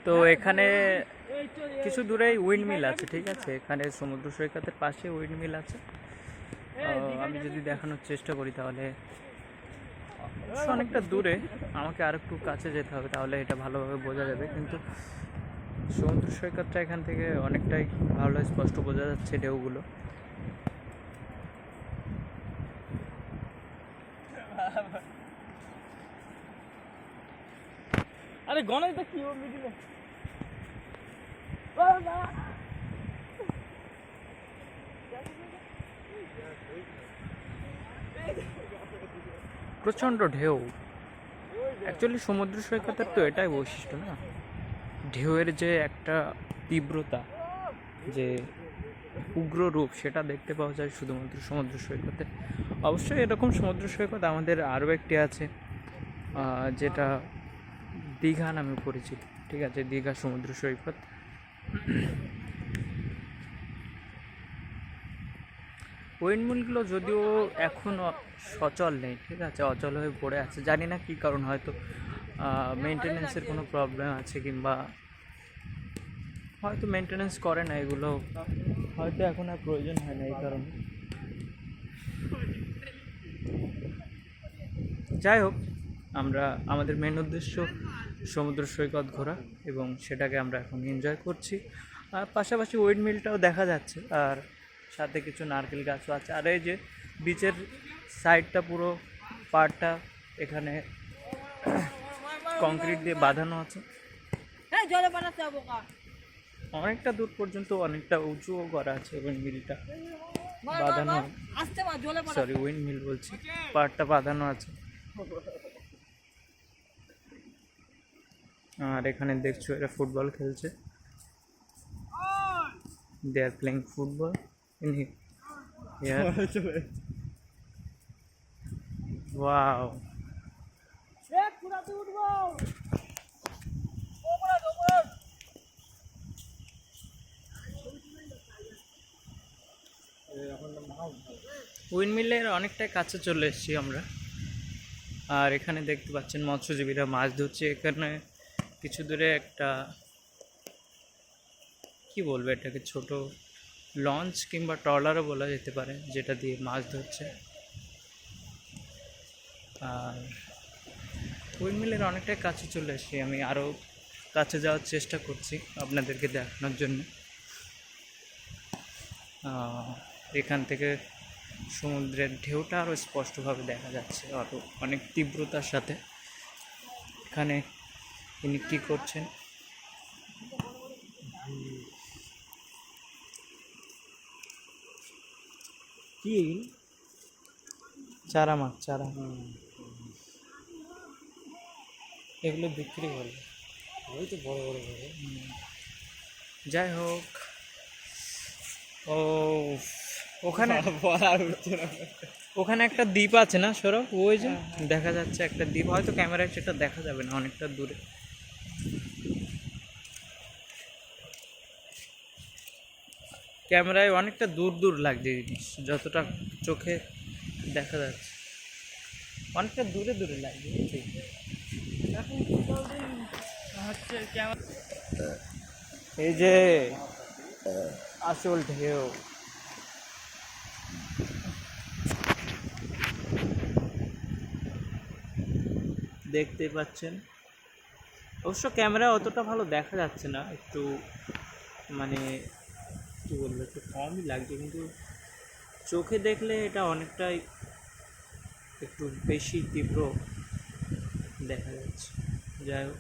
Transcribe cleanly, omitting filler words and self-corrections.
তো এখানে কিছু দূরেই উইন্ড মিল আছে, ঠিক আছে, এখানে সমুদ্র সৈকতের পাশে উইন্ড মিল আছে। আমি যদি দেখানোর চেষ্টা করি তাহলে অনেকটা দূরে, আমাকে আর একটু কাছে যেতে হবে, তাহলে এটা ভালোভাবে বোঝা যাবে। কিন্তু সমুদ্র সৈকতটা এখান থেকে অনেকটাই ভালো স্পষ্ট বোঝা যাচ্ছে ঢেউগুলো। আরে গণাই তো কি ও মিডিলে প্রচণ্ড ঢেউ। অ্যাকচুয়ালি সমুদ্র সৈকতের তো এটাই বৈশিষ্ট্য না, ঢেউয়ের যে একটা তীব্রতা, যে উগ্র রূপ, সেটা দেখতে পাওয়া যায় শুধুমাত্র সমুদ্র সৈকতে। অবশ্যই এরকম সমুদ্র সৈকত আমাদের আরও একটি আছে, যেটা দীঘা নামে পরিচিত, ঠিক আছে, দীঘা সমুদ্র সৈকত। উইন্ডমিলগুলো যদিও এখনও সচল নেই, ঠিক আছে, অচল হয়ে পড়ে আছে, জানি না কী কারণ, হয়তো মেনটেনেন্সের কোনো প্রবলেম আছে, কিংবা হয়তো মেনটেনেন্স করে না এগুলো, হয়তো এখন আর প্রয়োজন হয় না এই কারণে। যাই হোক, আমরা আমাদের মেন উদ্দেশ্য সমুদ্র সৈকত ঘোরা, এবং সেটাকে আমরা এখন এনজয় করছি। আর পাশাপাশি উইন্ড মিলটাও দেখা যাচ্ছে, আর সাথে কিছু নারকেল গাছও আছে। আর এই যে বিচের সাইডটা, পুরো পাড়টা এখানে কংক্রিট দিয়ে বাঁধানো আছে, অনেকটা দূর পর্যন্ত, অনেকটা উঁচুও করা আছে উইন্ড মিলটা বাঁধানো, সরি উইন্ড মিল বলছি, পাড়টা বাঁধানো আছে। আর এখানে দেখছো এরা ফুটবল খেলছে, they are playing football in here. Wow, উইন্ডমিলের অনেকটাই কাছে চলে এসেছি আমরা। আর এখানে দেখতে পাচ্ছেন মৎস্যজীবীরা মাছ ধরছে। এখানে কিছু দূরে একটা, কি বলবো এটাকে, ছোট লঞ্চ কিংবা ট্রলারও বলা যেতে পারে, যেটা দিয়ে মাছ ধরছে। আর উইন্ডমিলের অনেকটাই কাছে চলে এসেছি, আমি আরও কাছে যাওয়ার চেষ্টা করছি আপনাদেরকে দেখানোর জন্য। এখান থেকে সমুদ্রের ঢেউটা আরও স্পষ্টভাবে দেখা যাচ্ছে, আরও অনেক তীব্রতার সাথে। এখানে ইনি কী করছেন, কি চারা মাছ, চারা, এগুলো বিক্রি করে, ওই তো বড় বড় বড়। যাই হোক, ও ওখানে ওখানে একটা দ্বীপ আছে না সৌরভ, ওই যে দেখা যাচ্ছে একটা দ্বীপ, হয়তো ক্যামেরায় সেটা দেখা যাবে না, অনেকটা দূরে। ক্যামেরায় অনেকটা দূর দূর লাগছে জিনিস, যতটা চোখে দেখা যাচ্ছে অনেকটা দূরে দূরে লাগছে। এই যে আসল ঢেউ, দেখতে পাচ্ছেন। অবশ্য ক্যামেরা অতটা ভালো দেখা যাচ্ছে না, একটু মানে কী বলবো, একটু কমই লাগছে, কিন্তু চোখে দেখলে এটা অনেকটাই একটু বেশি তীব্র দেখা যাচ্ছে। যাই হোক,